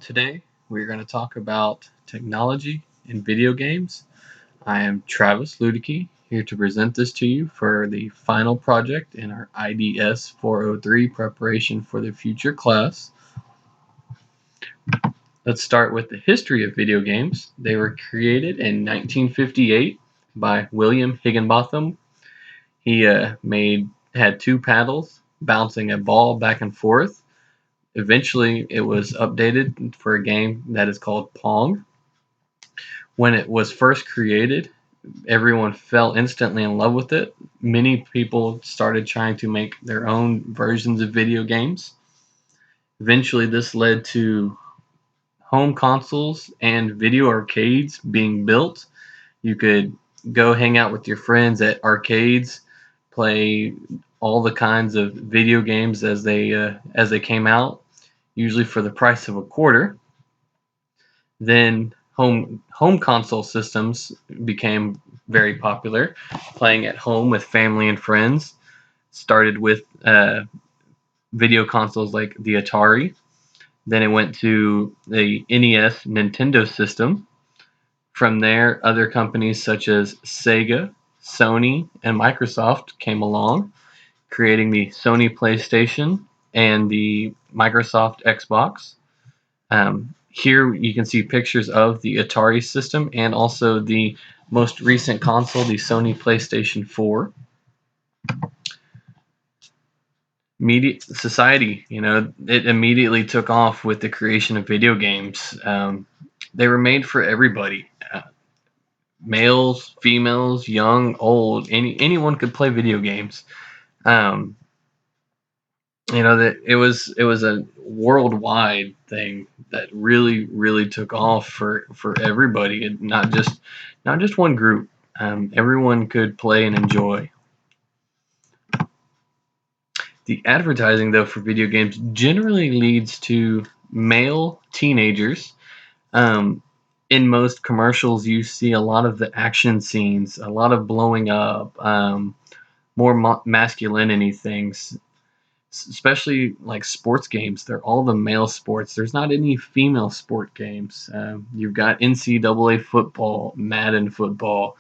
Today we're going to talk about technology in video games. I am Travis Ludicky, here to present this to you for the final project in our IDS 403 preparation for the future class. Let's start with the history of video games. They were created in 1958 by William Higginbotham. He had two paddles bouncing a ball back and forth. Eventually, it was updated for a game that is called Pong. When it was first created, everyone fell instantly in love with it. Many people started trying to make their own versions of video games. Eventually, this led to home consoles and video arcades being built. You could go hang out with your friends at arcades, play all the kinds of video games as they came out, usually for the price of a quarter. Then home console systems became very popular, playing at home with family and friends. Started with video consoles like the Atari. Then it went to the NES Nintendo system. From there, other companies such as Sega, Sony, and Microsoft came along, creating the Sony PlayStation and the Microsoft Xbox. Here you can see pictures of the Atari system and also the most recent console, the Sony PlayStation 4. Society, it immediately took off with the creation of video games. They were made for everybody. Males, females, young, old, anyone could play video games. That it was a worldwide thing that really took off for everybody, and not just one group. Everyone could play and enjoy. The advertising, though, for video games generally leads to male teenagers. In most commercials, you see a lot of the action scenes, a lot of blowing up, more masculinity things, especially like sports games. They're all the male sports. There's not any female sport games. You've got NCAA football, Madden football,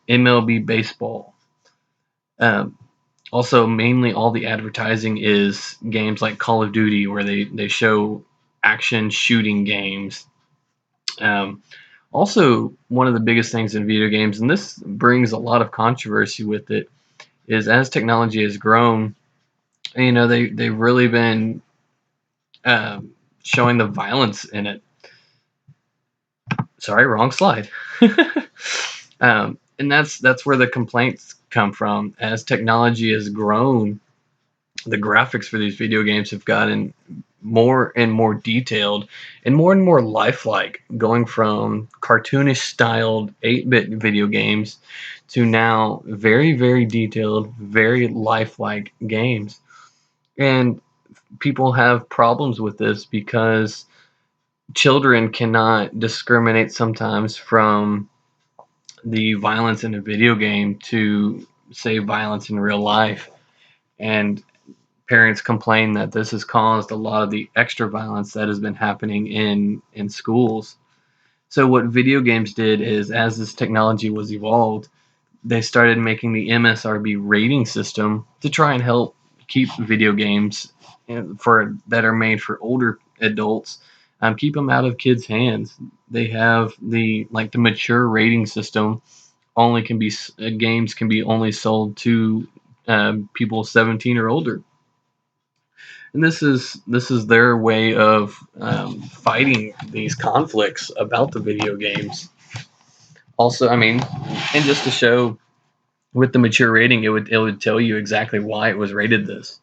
MLB baseball. Also, mainly all the advertising is games like Call of Duty, where they show action shooting games. Also, one of the biggest things in video games, and this brings a lot of controversy with it, is as technology has grown, they've really been showing the violence in it. Sorry, wrong slide. And that's where the complaints come from. As technology has grown, the graphics for these video games have gotten more and more detailed and more lifelike, going from cartoonish styled 8-bit video games to now very detailed, very lifelike games. And people have problems with this because children cannot discriminate sometimes from the violence in a video game to, say, violence in real life. And parents complain that this has caused a lot of the extra violence that has been happening in schools. So what video games did is, as this technology was evolved, they started making the MSRB rating system to try and help keep video games that are made for older adults, keep them out of kids' hands. They have the mature rating system. Games can be only sold to people 17 or older. And this is their way of fighting these conflicts about the video games. Also, and just to show, with the mature rating, it would tell you exactly why it was rated this.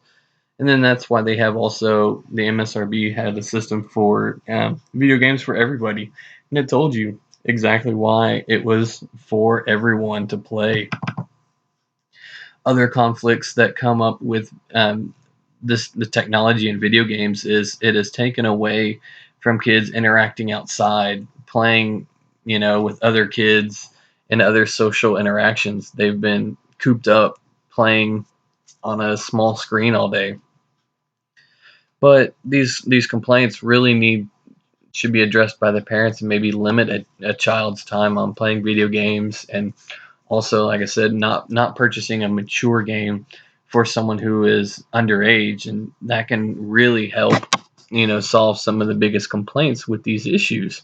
And then that's why they have also, the MSRB had a system for video games for everybody, and it told you exactly why it was for everyone to play. Other conflicts that come up with the technology in video games is it has taken away from kids interacting outside, playing, with other kids and other social interactions. They've been cooped up playing on a small screen all day. But these complaints really need should be addressed by the parents and maybe limit a child's time on playing video games. And also, like I said, not purchasing a mature game for someone who is underage, and that can really help, solve some of the biggest complaints with these issues.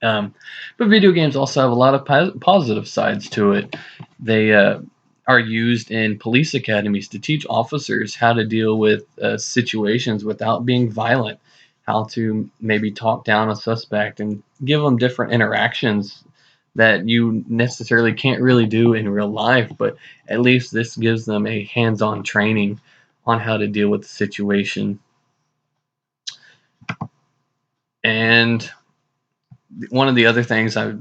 Um, but video games also have a lot of positive sides to it. They are used in police academies to teach officers how to deal with situations without being violent, how to maybe talk down a suspect and give them different interactions that you necessarily can't really do in real life, but at least this gives them a hands-on training on how to deal with the situation. And one of the other things I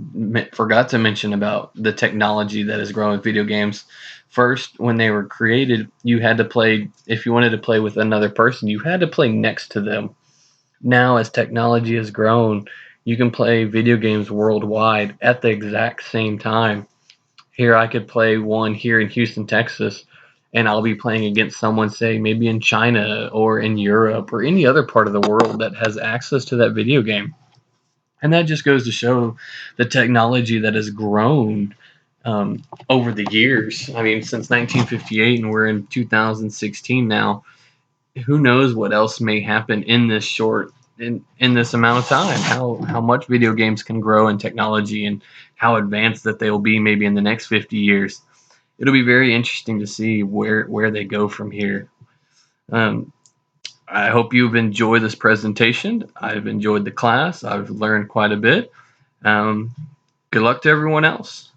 forgot to mention about the technology that is growing with video games, first, when they were created, you had to play, if you wanted to play with another person, you had to play next to them. Now, as technology has grown, you can play video games worldwide at the exact same time. Here, I could play one here in Houston, Texas, and I'll be playing against someone, say, maybe in China or in Europe or any other part of the world that has access to that video game. And that just goes to show the technology that has grown over the years. I mean, since 1958, and we're in 2016 now. Who knows what else may happen in this in this amount of time? How much video games can grow in technology, and how advanced that they will be maybe in the next 50 years. It'll be very interesting to see where they go from here. Um, I hope you've enjoyed this presentation. I've enjoyed the class. I've learned quite a bit. Um, Good luck to everyone else.